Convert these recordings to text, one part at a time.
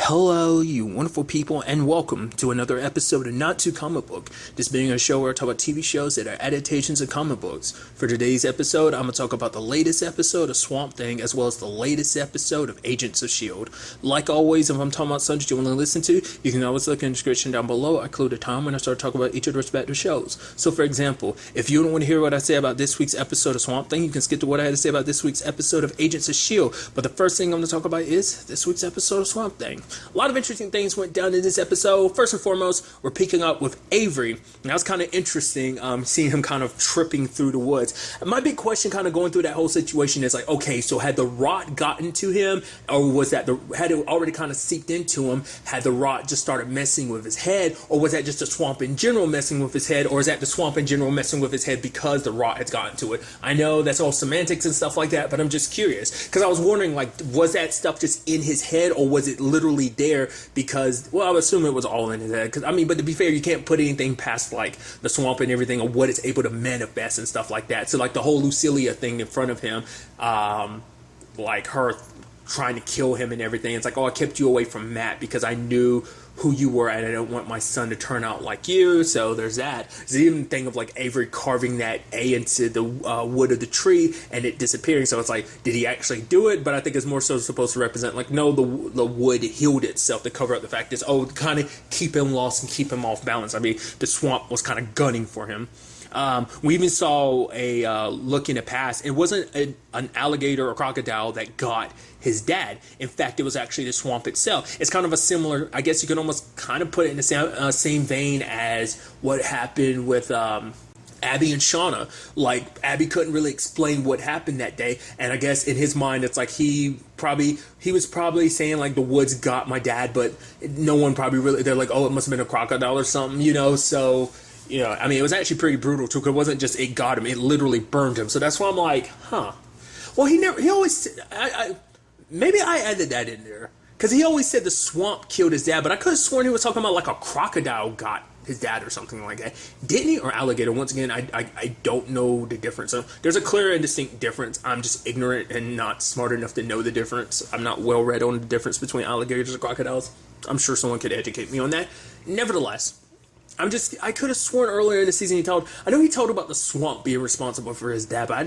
Hello, you wonderful people, and welcome to another episode of Not Too Comic Book. This being a show where I talk about TV shows that are adaptations of comic books. For today's episode, I'm going to talk about the latest episode of Swamp Thing, as well as the latest episode of Agents of S.H.I.E.L.D. Like always, if I'm talking about subjects you want to listen to, you can always look in the description down below. I include a time when I start talking about each of the respective shows. So, for example, if you don't want to hear what I say about this week's episode of Swamp Thing, you can skip to what I had to say about this week's episode of Agents of S.H.I.E.L.D. But the first thing I'm going to talk about is this week's episode of Swamp Thing. A lot of interesting things went down in this episode. First and foremost, we're picking up with Avery. And that was kind of interesting, seeing him kind of tripping through the woods. And my big question kind of going through that whole situation is like, okay, so had the rot gotten to him, or was that had it already kind of seeped into him? Had the rot just started messing with his head, or was that just the swamp in general messing with his head, or is that the swamp in general messing with his head because the rot has gotten to it? I know that's all semantics and stuff like that, but I'm just curious because I was wondering, like, was that stuff just in his head, or was it literally there because, well, I would assume it was all in his head. Because, I mean, but to be fair, you can't put anything past, like, the swamp and everything, or what it's able to manifest and stuff like that. So, like, the whole Lucilia thing in front of him, like, her trying to kill him and everything. It's like, oh, I kept you away from Matt because I knew who you were and I don't want my son to turn out like you. So there's that. There's even the thing of like Avery carving that A into the wood of the tree and it disappearing. So it's like, did he actually do it? But I think it's more so supposed to represent like, no, the wood healed itself to cover up the fact is, oh, kind of keep him lost and keep him off balance. I mean, the swamp was kind of gunning for him. We even saw a look in the past. It wasn't an alligator or crocodile that got his dad. In fact, it was actually the swamp itself. It's kind of a similar, I guess you can almost kind of put it in the same vein as what happened with Abby and Shauna. Like, Abby couldn't really explain what happened that day, and I guess in his mind it's like he was probably saying like the woods got my dad, but no one probably really, they're like, oh, it must have been a crocodile or something, you know. So, you know, I mean, it was actually pretty brutal too, because it wasn't just it got him, it literally burned him. So that's why I'm like, huh. Well, he always, maybe I added that in there, because he always said the swamp killed his dad, but I could have sworn he was talking about like a crocodile got his dad or something like that. Didn't he? Or alligator? Once again, I don't know the difference. So there's a clear and distinct difference. I'm just ignorant and not smart enough to know the difference. I'm not well read on the difference between alligators and crocodiles. I'm sure someone could educate me on that. Nevertheless, I could have sworn earlier in the season he told about the swamp being responsible for his dad, but I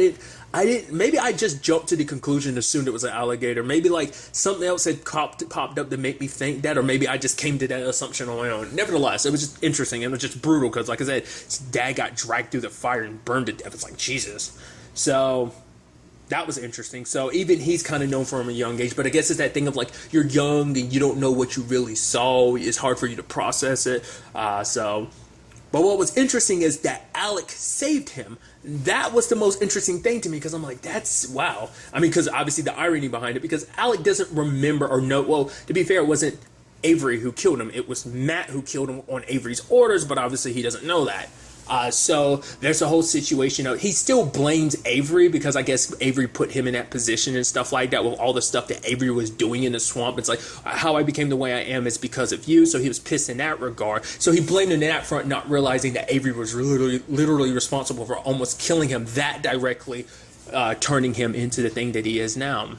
didn't, maybe I just jumped to the conclusion and assumed it was an alligator. Maybe like something else had popped up to make me think that, or maybe I just came to that assumption on my own. Nevertheless, it was just interesting, and it was just brutal, because like I said, his dad got dragged through the fire and burned to death. It's like, Jesus. So that was interesting. So even he's kind of known from a young age, but I guess it's that thing of like, you're young and you don't know what you really saw. It's hard for you to process it. But what was interesting is that Alec saved him. That was the most interesting thing to me, because I'm like, that's wow. I mean, because obviously the irony behind it, because Alec doesn't remember or know. Well, to be fair, it wasn't Avery who killed him. It was Matt who killed him on Avery's orders, but obviously he doesn't know that. So there's a whole situation of, he still blames Avery, because I guess Avery put him in that position and stuff like that, with all the stuff that Avery was doing in the swamp. It's like, how I became the way I am is because of you. So he was pissed in that regard. So he blamed him in that front, not realizing that Avery was literally responsible for almost killing him that directly, turning him into the thing that he is now.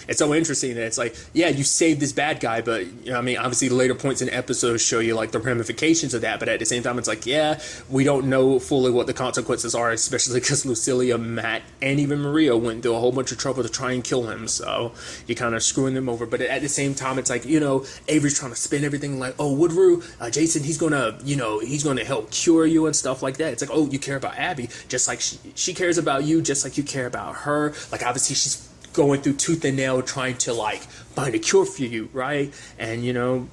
It's so interesting that it's like, yeah, you saved this bad guy, but, you know, I mean, obviously the later points in episodes show you like the ramifications of that, but at the same time, it's like, yeah, we don't know fully what the consequences are, especially because Lucilia, Matt, and even Maria went through a whole bunch of trouble to try and kill him, so you're kind of screwing them over. But at the same time, it's like, you know, Avery's trying to spin everything like, oh, Woodrue, Jason, he's gonna help cure you and stuff like that. It's like, oh, you care about Abby, just like she cares about you, just like you care about her. Like, obviously she's going through tooth and nail trying to like find a cure for you, right? And you know,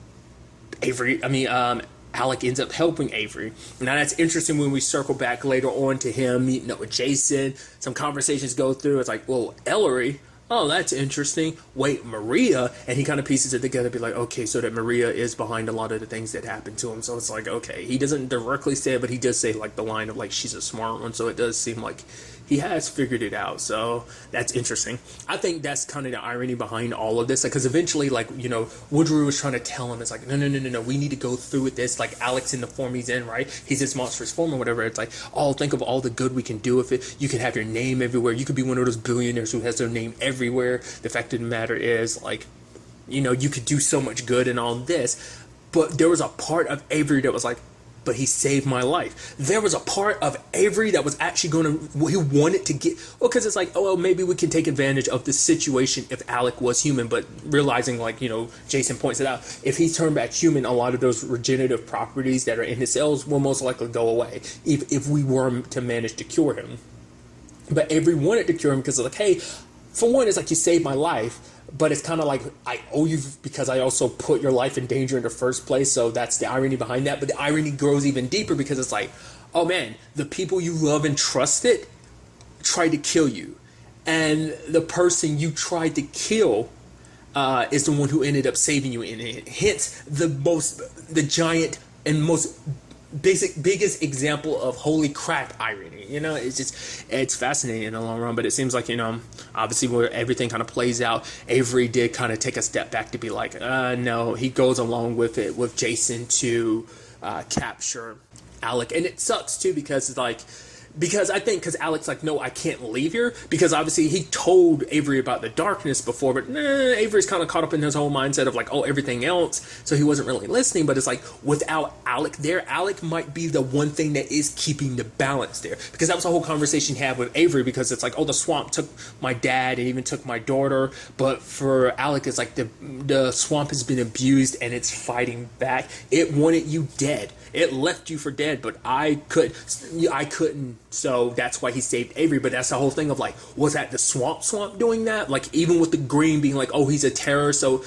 Alec ends up helping Avery. Now that's interesting when we circle back later on to him meeting up with Jason. Some conversations go through. It's like, well, Ellery, oh, that's interesting. Wait, Maria? And he kind of pieces it together, be like, okay, so that Maria is behind a lot of the things that happened to him. So it's like, okay, he doesn't directly say it, but he does say like the line of like, she's a smart one. So it does seem like he has figured it out. So that's interesting. I think that's kind of the irony behind all of this, because eventually, like, you know, Woodrue was trying to tell him, it's like, no, we need to go through with this. Like, Alex in the form he's in, right? He's this monstrous form or whatever. It's like, oh, think of all the good we can do with it. You can have your name everywhere. You could be one of those billionaires who has their name everywhere. The fact of the matter is, like, you could do so much good and all this. But there was a part of Avery that was like, but he saved my life. There was a part of Avery that was actually he wanted to get, well, because it's like, oh, well, maybe we can take advantage of the situation if Alec was human, but realizing, like, Jason points it out, if he turned back human, a lot of those regenerative properties that are in his cells will most likely go away if we were to manage to cure him. But Avery wanted to cure him because, like, hey, for one, it's like, you saved my life. But it's kind of like, I owe you because I also put your life in danger in the first place. So that's the irony behind that. But the irony grows even deeper because it's like, oh man, the people you love and trusted tried to kill you. And the person you tried to kill is the one who ended up saving you. And hence the giant and most biggest example of holy crap irony. It's fascinating in the long run, but it seems like, obviously where everything kind of plays out, Avery did kind of take a step back to be like, no, he goes along with it with Jason to capture Alec. And it sucks too because it's like, because Alec's like, no, I can't leave here, because obviously he told Avery about the darkness before, but Avery's kind of caught up in his whole mindset of like, oh, everything else, so he wasn't really listening. But it's like, without Alec there, Alec might be the one thing that is keeping the balance there, because that was the whole conversation he had with Avery, because it's like, oh, the swamp took my dad and even took my daughter, but for Alec, it's like the swamp has been abused and it's fighting back. It wanted you dead. It left you for dead, but I couldn't. So that's why he saved Avery. But that's the whole thing of like, was that the swamp doing that? Like, even with the green being like, oh, he's a terror. So,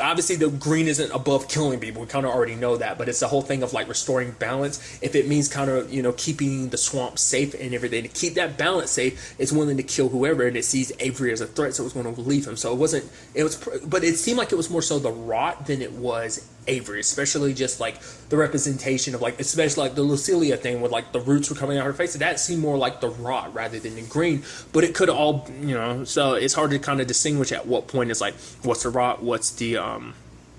obviously the green isn't above killing people. We kind of already know that. But it's the whole thing of like restoring balance. If it means kind of, keeping the swamp safe and everything, to keep that balance safe, it's willing to kill whoever. And it sees Avery as a threat, so it's going to leave him. So but it seemed like it was more so the rot than it was Avery, especially just like the representation of like, especially like the Lucilia thing with like the roots were coming out of her face. That seemed more like the rot rather than the green, but it could all, so it's hard to kind of distinguish at what point it's like, what's the rot, what's the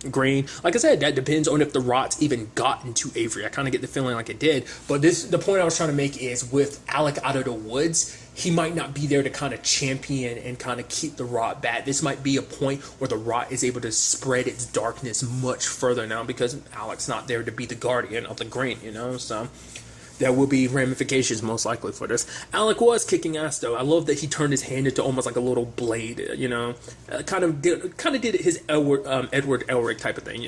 green. Like I said, that depends on if the rots even got into Avery. I kind of get the feeling like it did, but the point I was trying to make is, with Alec out of the woods, he might not be there to kind of champion and kind of keep the rot back. This might be a point where the rot is able to spread its darkness much further now, because Alec's not there to be the guardian of the green, so there will be ramifications most likely for this. Alec was kicking ass though. I love that he turned his hand into almost like a little blade, kind of did his Edward Elric type of thing,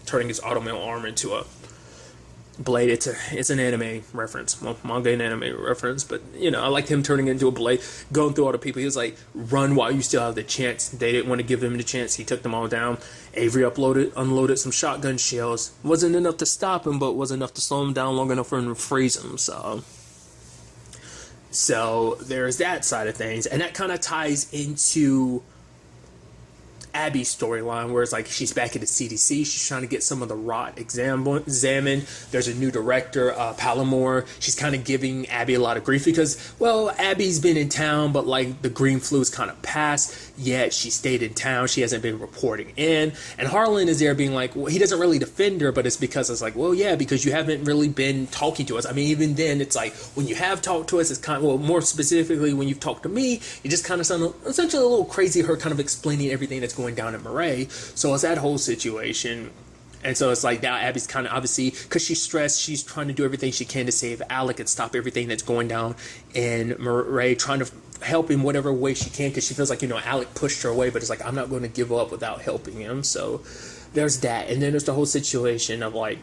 turning his automail arm into a blade. It's an anime reference, well, manga and anime reference, but I liked him turning into a blade, going through all the people. He was like, run while you still have the chance. They didn't want to give him the chance. He took them all down. Avery unloaded some shotgun shells. Wasn't enough to stop him, but was enough to slow him down long enough for him to freeze him. So there's that side of things, and that kind of ties into Abby's storyline, where it's like she's back at the CDC. She's trying to get some of the rot examined. There's a new director, Palomore. She's kind of giving Abby a lot of grief because, well, Abby's been in town, but like the green flu's kind of passed, yet she stayed in town. She hasn't been reporting in. And Harlan is there being like, well, he doesn't really defend her, but it's because it's like, well, yeah, because you haven't really been talking to us. I mean, even then, it's like, when you have talked to us, it's kind of, well, more specifically, when you've talked to me, it just kind of sounded essentially a little crazy, her kind of explaining everything that's going down at Murray. So it's that whole situation. And so it's like, now Abby's kind of, obviously, because she's stressed, she's trying to do everything she can to save Alec and stop everything that's going down in Murray, trying to help in whatever way she can, because she feels like, Alec pushed her away, but it's like, I'm not going to give up without helping him. So there's that. And then there's the whole situation of like,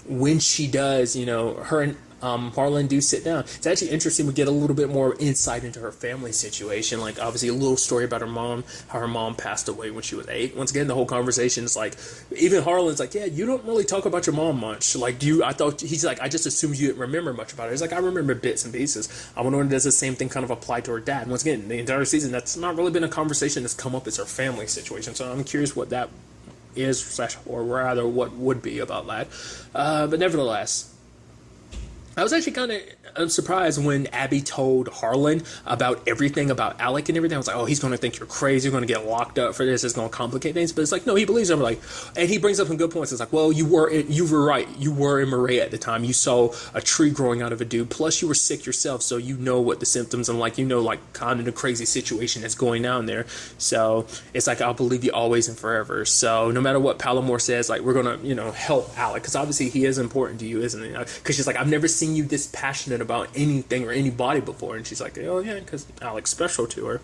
when she does, her and Harlan do sit down. It's actually interesting. We get a little bit more insight into her family situation. Like, obviously, a little story about her mom, how her mom passed away when she was 8. Once again, the whole conversation is like, even Harlan's like, yeah, you don't really talk about your mom much. Like, he's like, I just assumed you didn't remember much about her. He's like, I remember bits and pieces. I wonder if does the same thing kind of apply to her dad. Once again, the entire season, that's not really been a conversation that's come up as her family situation. So I'm curious what that is, or rather what would be about that. But nevertheless, I was actually kind of surprised when Abby told Harlan about everything about Alec and everything. I was like, oh, he's going to think you're crazy. You're going to get locked up for this. It's going to complicate things. But it's like, no, he believes him. Like, and he brings up some good points. It's like, well, you were right. You were in Maria at the time. You saw a tree growing out of a dude. Plus, you were sick yourself, so you know what the symptoms and like, you know, like kind of the crazy situation that's going down there. So it's like, I'll believe you always and forever. So no matter what Palomore says, like, we're going to, you know, help Alec, because obviously he is important to you, isn't he? Because she's like, I've never seen you this passionate about anything or anybody before. And she's like, oh yeah, because Alec's special to her.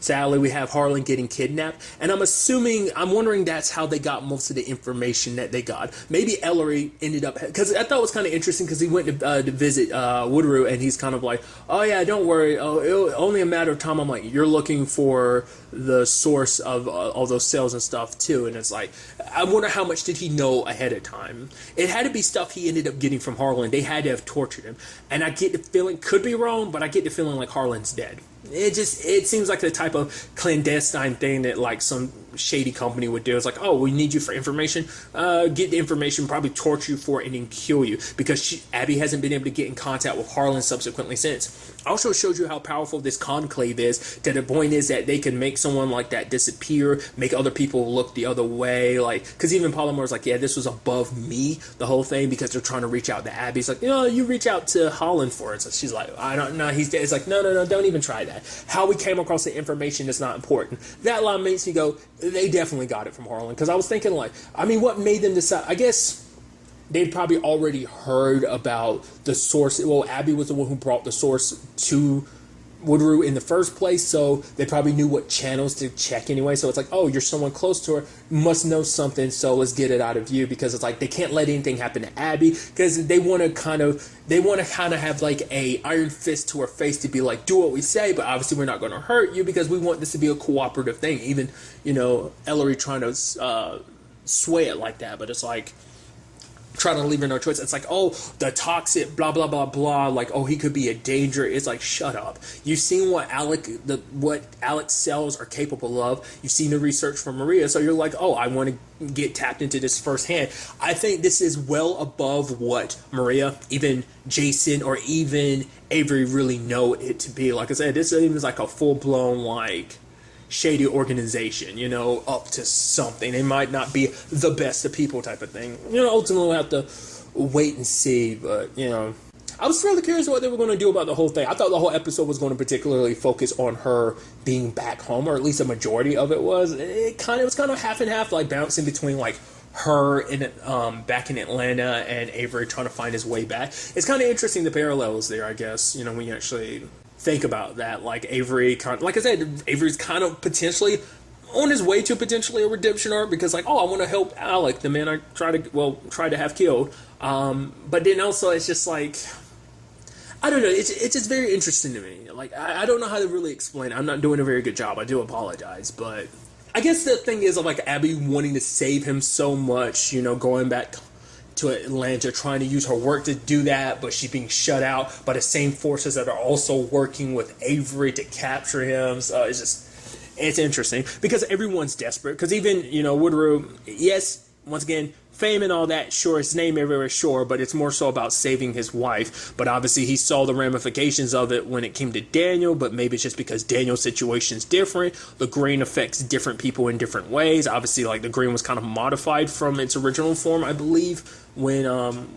Sadly, we have Harlan getting kidnapped, and I'm wondering that's how they got most of the information that they got. Maybe Ellery ended up, because I thought it was kind of interesting, because he went to visit Woodrue, and he's kind of like, oh yeah, don't worry, it'll only a matter of time. I'm like, you're looking for the source of all those cells and stuff too, and it's like, I wonder how much did he know ahead of time. It had to be stuff he ended up getting from Harlan. They had to have tortured him, and I get the feeling, could be wrong, but I get the feeling like Harlan's dead. It seems like the type of clandestine thing that like some shady company would do. It's like, oh, we need you for information. Get the information, probably torture you for it, and then kill you, because Abby hasn't been able to get in contact with Harlan subsequently since. Also showed you how powerful this conclave is, to the point is that they can make someone like that disappear, make other people look the other way, like, because even Palomore's like, yeah, this was above me, the whole thing, because they're trying to reach out to Abby. It's like, you know, you reach out to Harlan for it. So she's like, I don't know, he's dead. It's like, no, don't even try that. How we came across the information is not important. That line makes me go, they definitely got it from Harlan, because I was thinking, like, I mean, what made them decide? I guess they'd probably already heard about the source. Well, Abby was the one who brought the source to Woodrue in the first place, so they probably knew what channels to check anyway. So it's like, oh, you're someone close to her, must know something, so let's get it out of you, because it's like they can't let anything happen to Abby, because they want to kind of have like a iron fist to her face to be like, do what we say, but obviously we're not going to hurt you, because we want this to be a cooperative thing. Even, you know, Ellery trying to sway it like that, but it's like, trying to leave her no choice. It's like, oh, the toxic blah blah blah blah, like, oh, he could be a danger. It's like, shut up. You've seen what Alec's cells are capable of. You've seen the research from Maria, so you're like, oh, I want to get tapped into this firsthand. I think this is well above what Maria, even Jason, or even Avery really know it to be. Like I said, this is like a full-blown, like, shady organization, you know, up to something. It might not be the best of people type of thing. You know, ultimately we'll have to wait and see, but, you know, I was really curious what they were going to do about the whole thing. I thought the whole episode was going to particularly focus on her being back home, or at least a majority of it was. It was kind of half and half, like bouncing between like her in back in Atlanta and Avery trying to find his way back. It's kind of interesting, the parallels there, I guess, you know, when you actually think about that. Like Avery, like I said, Avery's kind of potentially on his way to potentially a redemption arc, because like, oh, I want to help Alec, the man I tried to have killed. But then also it's just like, I don't know, it's just very interesting to me. Like, I don't know how to really explain it. I'm not doing a very good job. I do apologize, but I guess the thing is, like, Abby wanting to save him so much, you know, going back to Atlanta, trying to use her work to do that, but she's being shut out by the same forces that are also working with Avery to capture him. So it's interesting, because everyone's desperate. Because even, you know, Woodrue, yes, once again, fame and all that, sure, his name everywhere, sure, but it's more so about saving his wife. But obviously he saw the ramifications of it when it came to Daniel, but maybe it's just because Daniel's situation's different. The grain affects different people in different ways. Obviously, like, the grain was kind of modified from its original form, I believe, when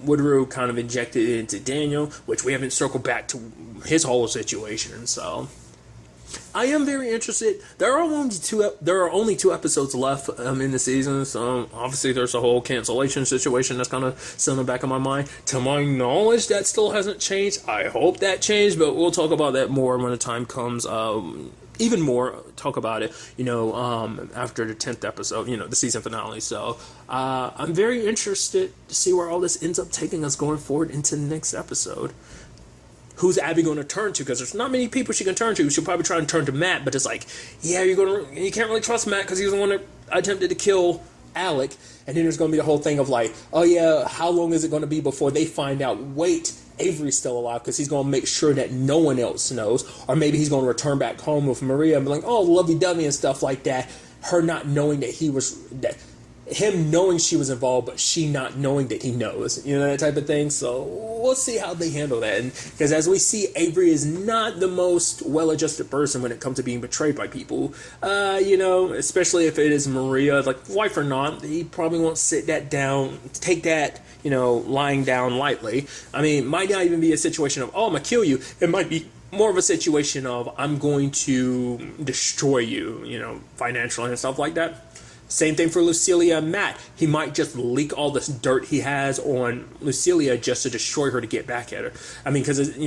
Woodrue kind of injected it into Daniel, which we haven't circled back to his whole situation. So I am very interested. There are only two episodes left in the season, so obviously there's a whole cancellation situation that's kind of still in the back of my mind. To my knowledge, that still hasn't changed. I hope that changed, but we'll talk about that more when the time comes. Even more talk about it, you know, after the 10th episode, you know, the season finale. So I'm very interested to see where all this ends up taking us going forward into the next episode. Who's Abby going to turn to? Because there's not many people she can turn to. She'll probably try and turn to Matt, but it's like, yeah, you can't really trust Matt, because he's the one that attempted to kill Alec. And then there's going to be the whole thing of like, oh yeah, how long is it going to be before they find out, wait, Avery's still alive, because he's going to make sure that no one else knows. Or maybe he's going to return back home with Maria and be like, oh, lovey-dovey and stuff like that. Her not knowing that him knowing she was involved, but she not knowing that he knows, that type of thing. So we'll see how they handle that. And because as we see, Avery is not the most well-adjusted person when it comes to being betrayed by people. Especially if it is Maria, like wife or not, he probably won't take that, lying down lightly. I mean, might not even be a situation of, oh, I'm gonna kill you. It might be more of a situation of, I'm going to destroy you, financially and stuff like that. Same thing for Lucilia and Matt. He might just leak all this dirt he has on Lucilia just to destroy her to get back at her. I mean, because,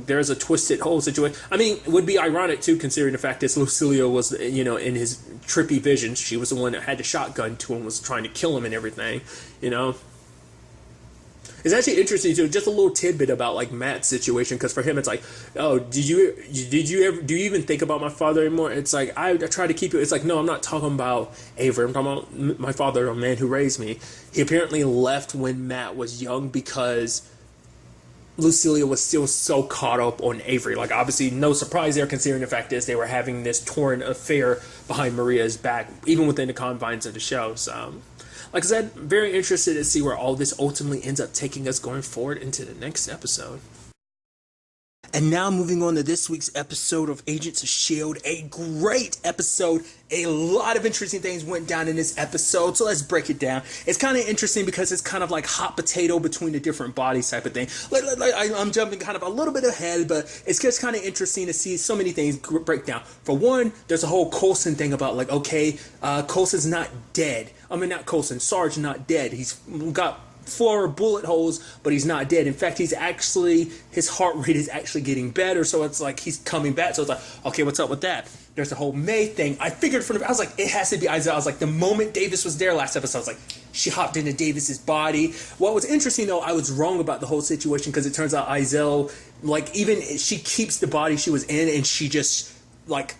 there's a twisted whole situation. I mean, it would be ironic, too, considering the fact that Lucilia was, in his trippy visions. She was the one that had the shotgun to him, was trying to kill him and everything, It's actually interesting too, just a little tidbit about like Matt's situation, because for him it's like, oh, do you even think about my father anymore? It's like, I try to keep it. It's like, no, I'm not talking about Avery. I'm talking about my father, a man who raised me. He apparently left when Matt was young because Lucilia was still so caught up on Avery. Like, obviously, no surprise there, considering the fact is they were having this torn affair behind Maria's back, even within the confines of the show. So, like I said, very interested to see where all this ultimately ends up taking us going forward into the next episode. And now moving on to this week's episode of Agents of S.H.I.E.L.D. A great episode. A lot of interesting things went down in this episode, so let's break it down. It's kind of interesting because it's kind of like hot potato between the different bodies type of thing. I'm jumping kind of a little bit ahead, but it's just kind of interesting to see so many things break down. For one, there's a whole Coulson thing about like, okay, Coulson's not dead. I mean, not Coulson, Sarge not dead. He's got 4 bullet holes, but he's not dead. In fact, his heart rate is actually getting better, so it's like he's coming back. So it's like, okay, what's up with that? There's the whole May thing. I figured I was like, it has to be Isaiah. I was like, the moment Davis was there last episode, I was like, she hopped into Davis's body. What was interesting though, I was wrong about the whole situation, because it turns out Isaiah, like, even she keeps the body she was in, and she just like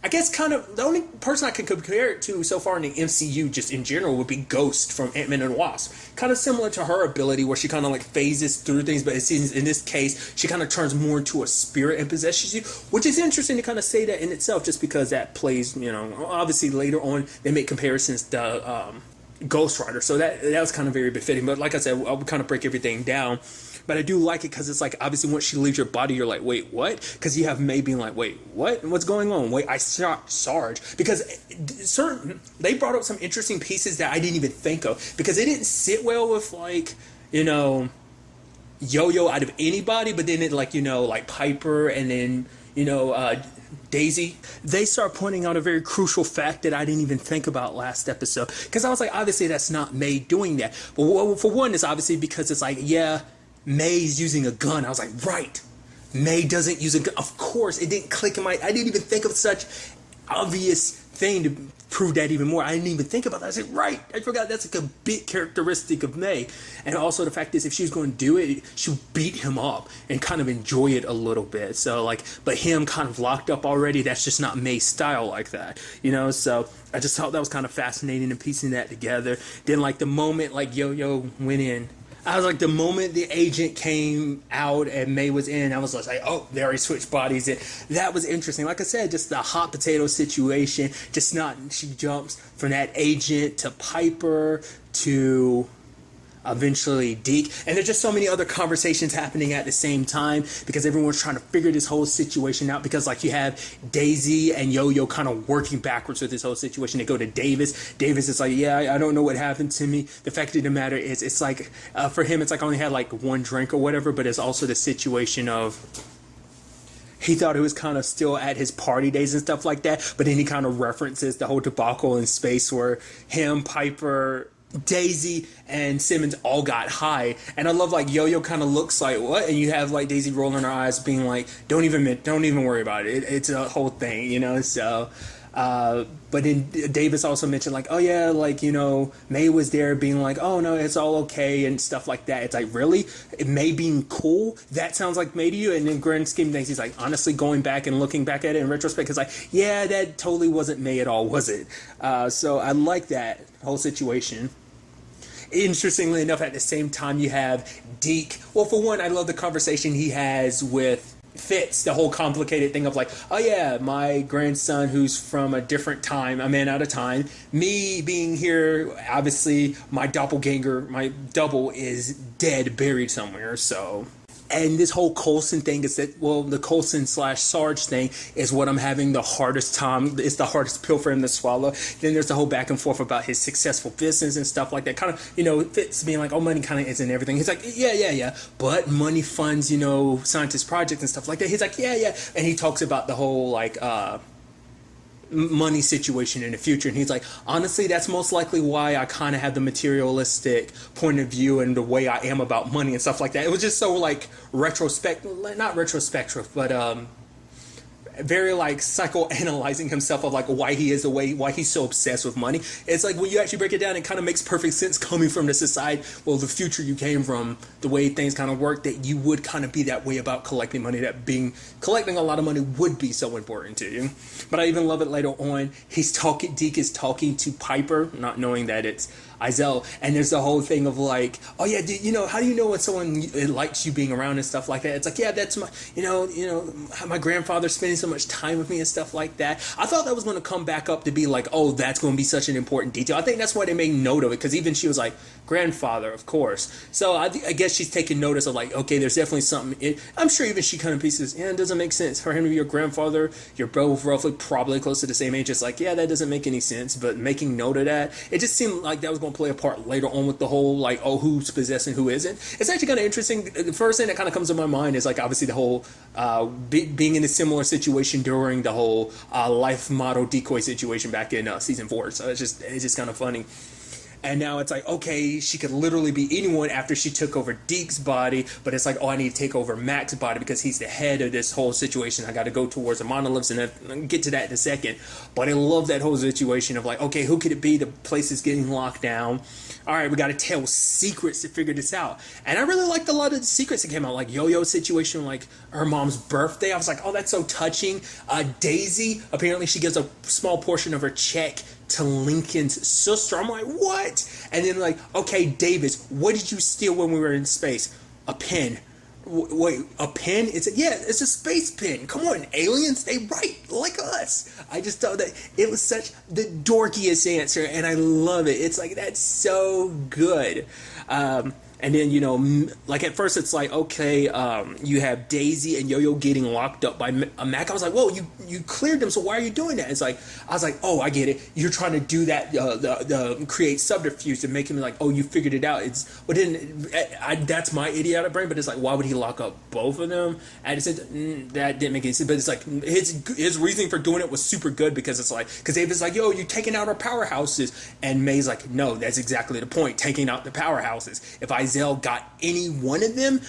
I guess kind of the only person I can compare it to so far in the MCU just in general would be Ghost from Ant-Man and the Wasp. Kind of similar to her ability where she kind of like phases through things, but it seems in this case she kind of turns more into a spirit and possesses you, which is interesting to kind of say that in itself, just because that plays, obviously later on they make comparisons to Ghost Rider, so that was kind of very befitting. But like I said, I'll kind of break everything down. But I do like it because it's like, obviously once she leaves your body, you're like, wait, what? Because you have May being like, wait, what? What's going on? Wait, I shot Sarge. Because they brought up some interesting pieces that I didn't even think of. Because it didn't sit well with like, Yo-Yo out of anybody. But then it like, like Piper and then, Daisy. They start pointing out a very crucial fact that I didn't even think about last episode. Because I was like, obviously that's not May doing that. But for one, it's obviously because it's like, yeah, May's using a gun. I was like, right. May doesn't use a gun. Of course, it didn't click in I didn't even think of such obvious thing to prove that even more. I didn't even think about that. I said, right. I forgot that's like a big characteristic of May. And also the fact is, if she was going to do it, she'll beat him up and kind of enjoy it a little bit. So like, but him kind of locked up already, that's just not May's style like that, So I just thought that was kind of fascinating and piecing that together. Then like the moment like Yo-Yo went in, I was like, the moment the agent came out and May was in, I was like, oh, they already switched bodies. That was interesting. Like I said, just the hot potato situation, she jumps from that agent to Piper to eventually Deke. And there's just so many other conversations happening at the same time because everyone's trying to figure this whole situation out, because like you have Daisy and Yo-Yo kind of working backwards with this whole situation. They go to Davis. Davis is like, yeah, I don't know what happened to me. The fact of the matter is, it's like, for him, it's like I only had like one drink or whatever, but it's also the situation of he thought it was kind of still at his party days and stuff like that, but then he kind of references the whole debacle in space where him, Piper, Daisy and Simmons all got high. And I love like Yo-Yo kind of looks like what, and you have like Daisy rolling her eyes being like, don't even worry about it, it's a whole thing, so but then Davis also mentioned like, oh yeah, like May was there being like, oh no, it's all okay and stuff like that. It's like, really? May being cool, that sounds like May to you? And then grand scheme of things, he's like, honestly, going back and looking back at it in retrospect, it's like, yeah, that totally wasn't May at all, was it? So I like that whole situation. Interestingly enough, at the same time, you have Deke. Well, for one, I love the conversation he has with fits the whole complicated thing of like, oh yeah, my grandson who's from a different time, a man out of time, me being here, obviously my doppelganger, my double is dead, buried somewhere, so. And this whole Coulson thing is that, well, the Coulson / Sarge thing is what I'm having the hardest time. It's the hardest pill for him to swallow. Then there's the whole back and forth about his successful business and stuff like that. Kind of, Fitz being like, oh, money kind of isn't everything. He's like, yeah. But money funds, scientist projects and stuff like that. He's like, yeah. And he talks about the whole, like, money situation in the future, and he's like, honestly, that's most likely why I kind of have the materialistic point of view and the way I am about money and stuff like that. It was just so like not retrospective, but very like psychoanalyzing himself of like why he is the way, why he's so obsessed with money. It's like when you actually break it down, it kind of makes perfect sense coming from the society, well, the future you came from, the way things kind of work, that you would kind of be that way about collecting money, that collecting a lot of money would be so important to you. But I even love it later on. Deke is talking to Piper, not knowing that it's S.H.I.E.L.D, and there's the whole thing of like, oh yeah, how do you know when someone likes you being around and stuff like that? It's like, yeah, that's my, my grandfather spending so much time with me and stuff like that. I thought that was going to come back up to be like, oh, that's going to be such an important detail. I think that's why they made note of it, because even she was like, grandfather, of course. So I guess she's taking notice of like, okay, there's definitely something. I'm sure even she kind of pieces, yeah, it doesn't make sense for him to be your grandfather. You're both roughly probably close to the same age. It's like, yeah, that doesn't make any sense. But making note of that, it just seemed like that was going to play a part later on with the whole like, oh, who's possessing, who isn't. It's actually kind of interesting. The first thing that kind of comes to my mind is like obviously the whole being in a similar situation during the whole life model decoy situation back in season 4. So it's just kind of funny. And now it's like, okay, she could literally be anyone after she took over Deke's body, but it's like, oh, I need to take over Mac's body because he's the head of this whole situation. I got to go towards the monoliths, and I'll get to that in a second. But I love that whole situation of like, okay, who could it be? The place is getting locked down. All right, we got to tell secrets to figure this out. And I really liked a lot of the secrets that came out, like Yo-Yo's situation, like her mom's birthday. I was like, oh, that's so touching. Daisy, apparently she gives a small portion of her check to Lincoln's sister. I'm like, what? And then like, okay, Davis, what did you steal when we were in space? A pen. Wait, a pen? It's a space pen. Come on, aliens, they write like us. I just thought that it was such the dorkiest answer, and I love it. It's like, that's so good. And then, like at first it's like, okay, you have Daisy and Yo-Yo getting locked up by Mac. I was like, whoa, you cleared them, so why are you doing that? I was like, oh, I get it. You're trying to do that, create subterfuge to make him like, oh, you figured it out. That's my idiotic brain, but it's like, why would he lock up both of them? And it said, that didn't make any sense, but it's like, his reasoning for doing it was super good, because it's like, because David's like, yo, you're taking out our powerhouses, and May's like, no, that's exactly the point, taking out the powerhouses. If S.H.I.E.L.D got any one of them,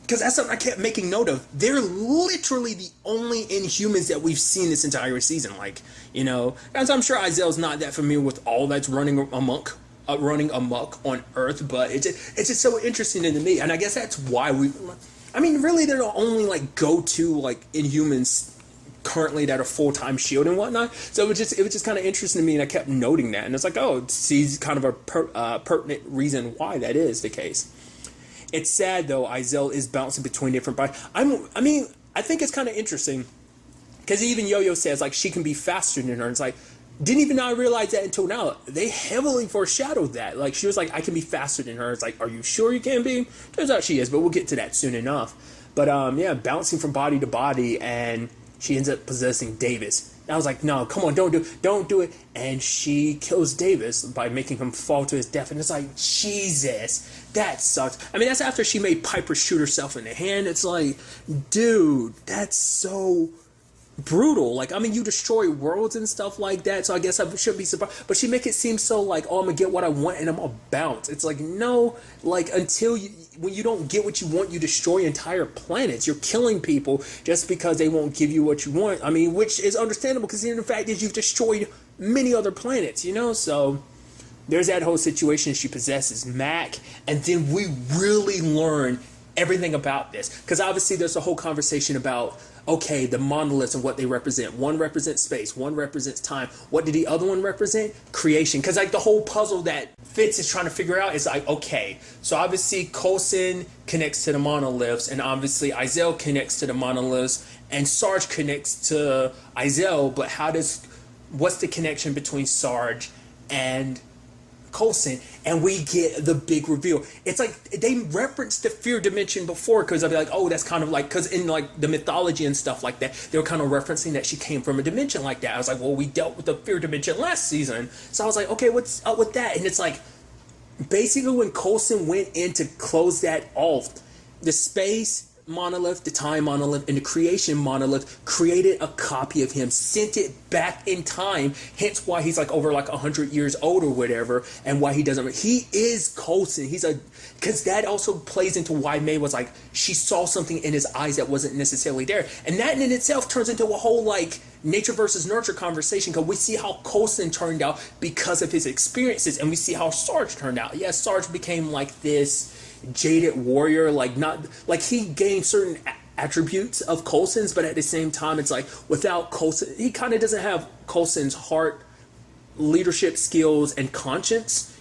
because that's something I kept making note of, they're literally the only Inhumans that we've seen this entire season. Like, as I'm sure S.H.I.E.L.'s not that familiar with all that's running amok on Earth, but it's just so interesting to me, and I guess that's why really they're the only like go-to like Inhumans currently that are full-time S.H.I.E.L.D and whatnot. So it was just kind of interesting to me, and I kept noting that, and it's like, oh, it's kind of a pertinent reason why that is the case. It's sad though, S.H.I.E.L.D is bouncing between different bodies. I think it's kind of interesting, because even Yo-Yo says like she can be faster than her, and it's like, didn't even know I realized that until now. They heavily foreshadowed that. Like, she was like, I can be faster than her. It's like, are you sure you can be? Turns out she is, but we'll get to that soon enough. But bouncing from body to body, and she ends up possessing Davis. And I was like, no, come on, don't do it. And she kills Davis by making him fall to his death. And it's like, Jesus, that sucks. That's after she made Piper shoot herself in the hand. It's like, dude, that's so brutal. Like, you destroy worlds and stuff like that, so I guess I shouldn't be surprised. But she make it seem so like, oh, I'm gonna get what I want and I'm gonna bounce. It's like, no, like, when you don't get what you want, you destroy entire planets. You're killing people just because they won't give you what you want. Which is understandable, considering the fact that you've destroyed many other planets, so there's that whole situation. She possesses Mac, and then we really learn everything about this, because obviously there's a whole conversation about okay, the monoliths and what they represent. One represents space, one represents time. What did the other one represent? Creation. Because like the whole puzzle that Fitz is trying to figure out is like, okay, so obviously Coulson connects to the monoliths, and obviously S.H.I.E.L.D connects to the monoliths, and Sarge connects to S.H.I.E.L.D, but what's the connection between Sarge and Coulson? And we get the big reveal. It's like they referenced the fear dimension before, because I'd be like, oh, that's kind of like, because in like the mythology and stuff like that, they were kind of referencing that she came from a dimension like that. I was like, well, we dealt with the fear dimension last season, so I was like, okay, what's up with that? And it's like, basically when Coulson went in to close that off, the space monolith, the time monolith, and the creation monolith created a copy of him, sent it back in time, hence why he's like over like 100 years old or whatever, and why he doesn't, he is Coulson. Because that also plays into why May was like, she saw something in his eyes that wasn't necessarily there, and that in itself turns into a whole like nature versus nurture conversation, because we see how Coulson turned out because of his experiences, and we see how Sarge turned out. Yes, Sarge became like this jaded warrior, like not like he gained certain attributes of Coulson's, but at the same time it's like without Coulson, he kind of doesn't have Coulson's heart, leadership skills, and conscience,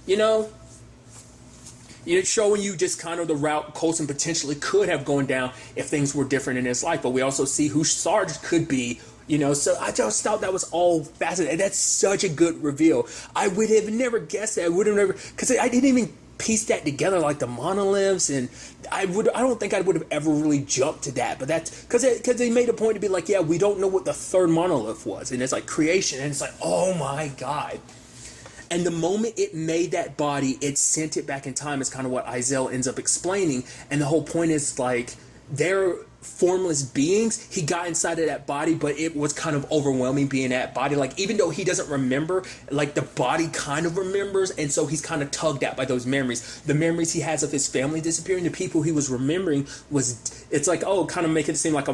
showing you just kind of the route Coulson potentially could have gone down if things were different in his life. But we also see who Sarge could be, so I just thought that was all fascinating, and that's such a good reveal. I would have never guessed that. I would have never, because I didn't even piece that together, like the monoliths, and I don't think I would have ever really jumped to that. But that's because they made a point to be like, yeah, we don't know what the third monolith was, and it's like creation, and it's like, oh my god. And the moment it made that body, it sent it back in time, is kind of what S.H.I.E.L.D ends up explaining. And the whole point is like, they're formless beings. He got inside of that body, but it was kind of overwhelming being that body. Like, even though he doesn't remember, like the body kind of remembers, and so he's kind of tugged at by those memories. The memories he has of his family disappearing, the people he was remembering it's like, oh, kind of make it seem like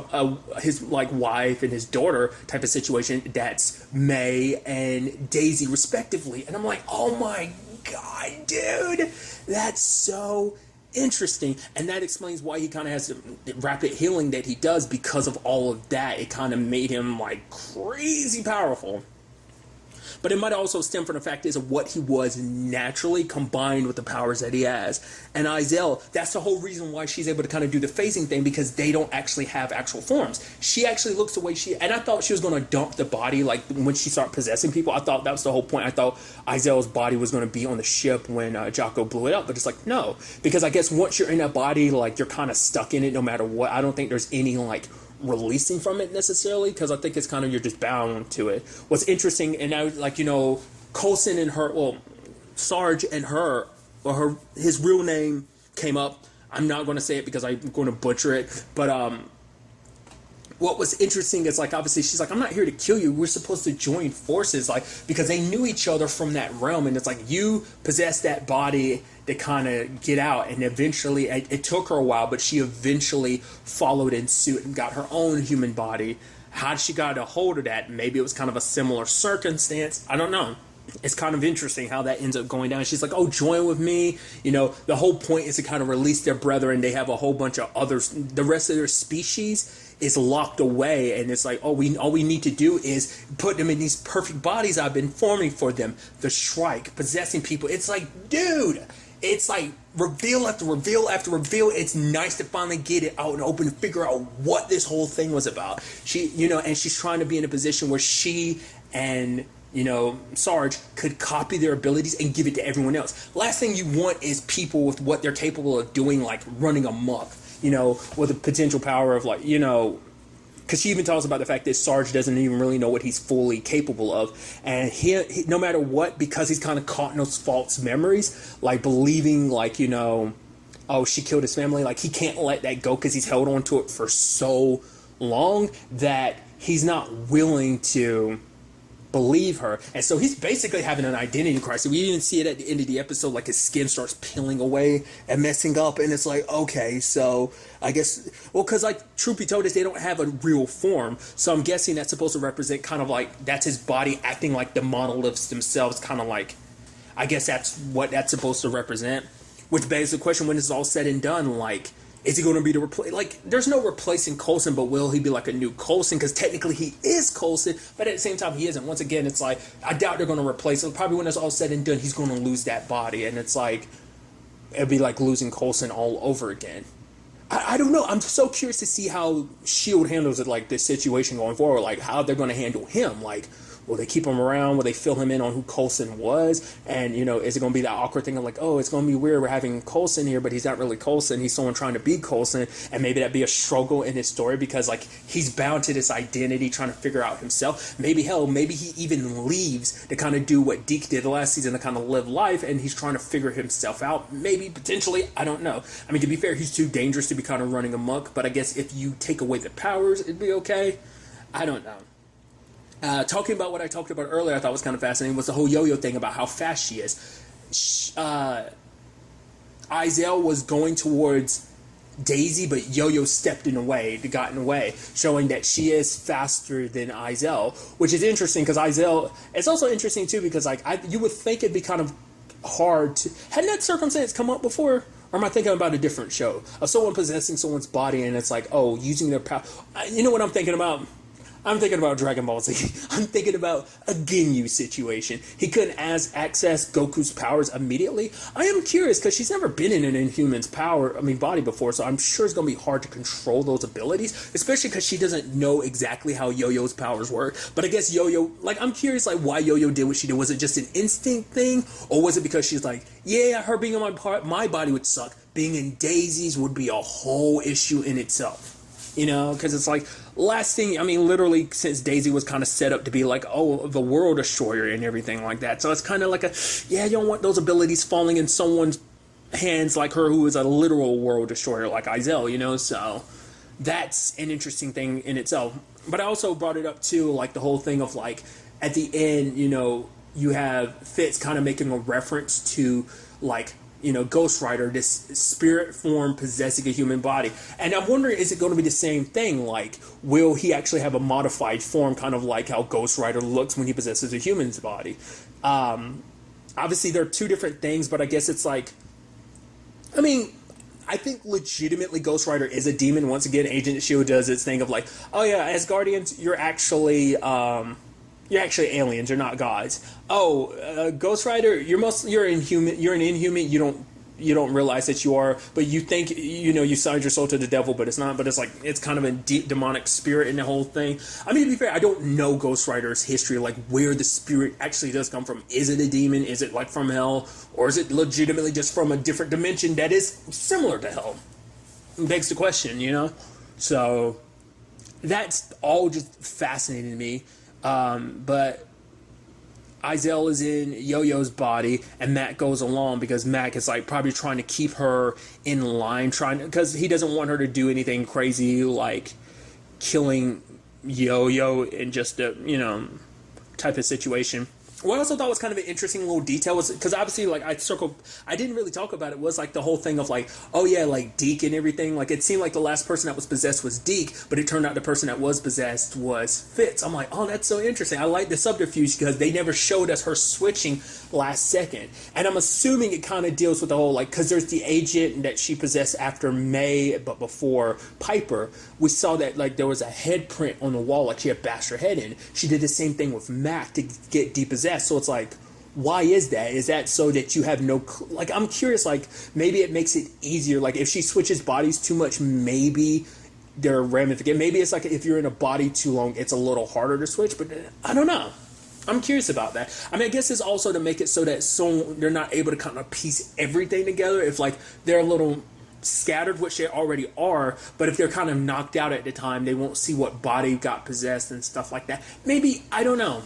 his like wife and his daughter type of situation. That's May and Daisy respectively. And I'm like, oh my god, dude, that's so interesting. And that explains why he kind of has the rapid healing that he does, because of all of that. It kind of made him like crazy powerful. But it might also stem from the fact is of what he was naturally combined with the powers that he has. And S.H.I.E.L.D, that's the whole reason why she's able to kind of do the phasing thing, because they don't actually have actual forms. She actually looks the way and I thought she was going to dump the body, like when she started possessing people. I thought that was the whole point. I thought S.H.I.E.L.'s body was going to be on the ship when Jocko blew it up, but it's like, no, because I guess once you're in that body, like you're kind of stuck in it no matter what. I don't think there's any like releasing from it necessarily, because I think it's kind of, you're just bound to it. What's interesting, and I like, Coulson and her, well, Sarge and her, or his real name came up. I'm not going to say it because I'm going to butcher it, but what was interesting is, like, obviously she's like, I'm not here to kill you, we're supposed to join forces, like, because they knew each other from that realm, and it's like, you possess that body to kind of get out, and eventually, it took her a while, but she eventually followed in suit and got her own human body. How she got a hold of that? Maybe it was kind of a similar circumstance, I don't know. It's kind of interesting how that ends up going down. She's like, oh, join with me. The whole point is to kind of release their brethren. They have a whole bunch of others. The rest of their species is locked away. And it's like, all we need to do is put them in these perfect bodies I've been forming for them. The Shrike, possessing people. It's like, dude, it's like reveal after reveal after reveal. It's nice to finally get it out and open and figure out what this whole thing was about. She, and she's trying to be in a position where she and Sarge could copy their abilities and give it to everyone else. Last thing you want is people with what they're capable of doing, like running amok, with the potential power of like, because she even talks about the fact that Sarge doesn't even really know what he's fully capable of. And he no matter what, because he's kind of caught in those false memories, like believing like, oh, she killed his family. Like he can't let that go because he's held on to it for so long that he's not willing to believe her. And so he's basically having an identity crisis. We even see it at the end of the episode, like his skin starts peeling away and messing up, and it's like, okay, so I guess, well, because like truth be told is they don't have a real form, so I'm guessing that's supposed to represent kind of like, that's his body acting like the monoliths themselves, kind of like, I guess that's what that's supposed to represent. Which begs the question, when it's all said and done, like, is he going to be the replace? Like, there's no replacing Coulson, but will he be like a new Coulson? Because technically he is Coulson, but at the same time he isn't. Once again, it's like, I doubt they're going to replace him. Probably when it's all said and done, he's going to lose that body, and it's like, it'd be like losing Coulson all over again. I don't know. I'm so curious to see how S.H.I.E.L.D. handles it, like, this situation going forward, like how they're going to handle him. Like, will they keep him around? Will they fill him in on who Coulson was? And, you know, is it going to be that awkward thing of like, oh, it's going to be weird, we're having Coulson here, but he's not really Coulson, he's someone trying to be Coulson, and maybe that'd be a struggle in his story because, like, he's bound to this identity, trying to figure out himself. Maybe he even leaves to kind of do what Deke did last season, to kind of live life, and he's trying to figure himself out. Maybe, potentially, I don't know. I mean, to be fair, he's too dangerous to be kind of running amok, but I guess if you take away the powers, it'd be okay. I don't know. Talking about what I talked about earlier, I thought was kind of fascinating, was the whole Yo-Yo thing about how fast she is. S.H.I.E.L.D. was going towards Daisy, but Yo-Yo got in the way, showing that she is faster than S.H.I.E.L.D., which is interesting because S.H.I.E.L.D., it's also interesting too because, like, you would think it'd be kind of hard to, hadn't that circumstance come up before? Or am I thinking about a different show of someone possessing someone's body and it's like, oh, using their power? You know what I'm thinking about? I'm thinking about Dragon Ball Z. I'm thinking about a Ginyu situation. He couldn't access Goku's powers immediately. I am curious because she's never been in an Inhuman's body before, so I'm sure it's going to be hard to control those abilities, especially because she doesn't know exactly how Yo-Yo's powers work. But I guess Yo-Yo, like, I'm curious, like, why Yo-Yo did what she did. Was it just an instinct thing, or was it because she's like, yeah, her being on my body would suck. Being in Daisy's would be a whole issue in itself. You know, because it's like, last thing, I mean, literally, since Daisy was kind of set up to be like, oh, the world destroyer and everything like that. So it's kind of like you don't want those abilities falling in someone's hands like her, who is a literal world destroyer like S.H.I.E.L.D., you know? So that's an interesting thing in itself. But I also brought it up too, like the whole thing of like, at the end, you know, you have Fitz kind of making a reference to, like, you know, Ghost Rider, this spirit form possessing a human body. And I'm wondering, is it going to be the same thing? Like, will he actually have a modified form, kind of like how Ghost Rider looks when he possesses a human's body? Obviously, they're two different things, but I guess it's like, I mean, I think legitimately Ghost Rider is a demon. Once again, Agent of S.H.I.E.L.D. does its thing of like, oh yeah, as Guardians, you're actually aliens. You're not gods. Oh, Ghost Rider, you're inhuman. You're an inhuman. You don't realize that you are, but you think, you know, you signed your soul to the devil, but it's not. But it's like, it's kind of a deep demonic spirit in the whole thing. I mean, to be fair, I don't know Ghost Rider's history, like where the spirit actually does come from. Is it a demon? Is it like from hell, or is it legitimately just from a different dimension that is similar to hell? It begs the question, you know. So that's all just fascinating to me. But S.H.I.E.L.D. is in Yo-Yo's body, and Mac goes along because Mac is like probably trying to keep her in line, because he doesn't want her to do anything crazy like killing Yo-Yo in just a, you know, type of situation. What I also thought was kind of an interesting little detail was, because obviously, like, I didn't really talk about it, was like the whole thing of like, oh yeah, like Deke and everything. Like, it seemed like the last person that was possessed was Deke, but it turned out the person that was possessed was Fitz. I'm like, oh, that's so interesting. I like the subterfuge because they never showed us her switching last second. And I'm assuming it kind of deals with the whole, like, because there's the agent that she possessed after May, but before Piper. We saw that, like, there was a head print on the wall, like she had bashed her head in. She did the same thing with Mac to get depossessed. So it's like, why is that? Is that so that you have no, like, I'm curious, like, maybe it makes it easier. Like, if she switches bodies too much, maybe there are ramifications. Maybe it's like if you're in a body too long, it's a little harder to switch, but I don't know. I'm curious about that. I mean, I guess it's also to make it so that they're not able to kind of piece everything together. If, like, they're a little scattered, which they already are, but if they're kind of knocked out at the time, they won't see what body got possessed and stuff like that. Maybe, I don't know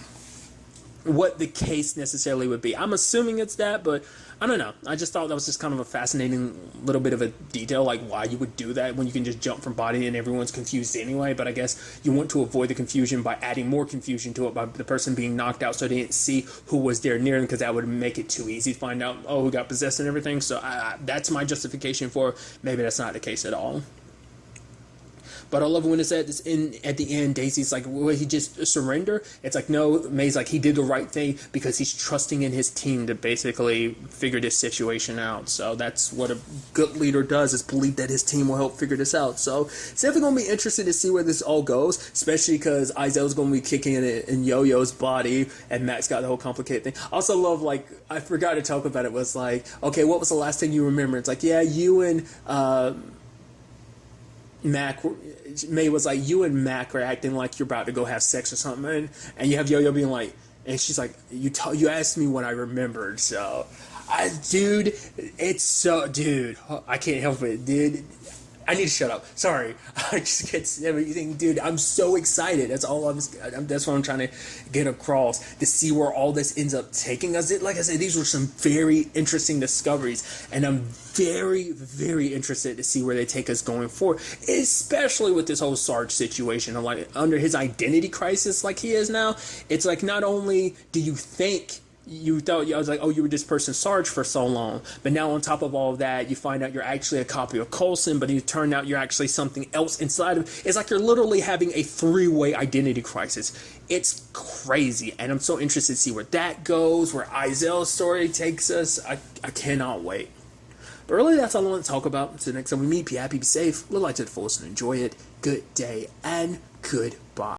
what the case necessarily would be. I'm assuming it's that, but I don't know. I just thought that was just kind of a fascinating little bit of a detail, like why you would do that when you can just jump from body and everyone's confused anyway. But I guess you want to avoid the confusion by adding more confusion to it by the person being knocked out, so they didn't see who was there near them, because that would make it too easy to find out, oh, who got possessed and everything. So that's my justification for maybe that's not the case at all. But I love when it's at the end, Daisy's like, will he just surrender? It's like, no, May's like, he did the right thing because he's trusting in his team to basically figure this situation out. So that's what a good leader does, is believe that his team will help figure this out. So it's definitely going to be interesting to see where this all goes, especially because Izel's going to be kicking it in Yo-Yo's body, and Max got the whole complicated thing. I also love, like, I forgot to talk about it, was like, okay, what was the last thing you remember? It's like, yeah, you and Mac, May was like, you and Mac are acting like you're about to go have sex or something, and you have Yo-Yo being like, and she's like, you asked me what I remembered, so, dude, it's so, dude, I can't help it, dude. I need to shut up. Sorry. I just get everything, dude. I'm so excited. That's what I'm trying to get across, to see where all this ends up taking us. Like I said, these were some very interesting discoveries, and I'm very, very interested to see where they take us going forward, especially with this whole Sarge situation. Like, under his identity crisis, like he is now, it's like, not only do you think you thought, I was like, oh, you were this person Sarge for so long, but now on top of all of that, you find out you're actually a copy of Coulson, but you turn out you're actually something else inside of. It's like you're literally having a three-way identity crisis. It's crazy, and I'm so interested to see where that goes, where Izel's story takes us. I cannot wait. But really, that's all I want to talk about. Until next time we meet, be happy, be safe, live life to the fullest, and enjoy it. Good day and goodbye.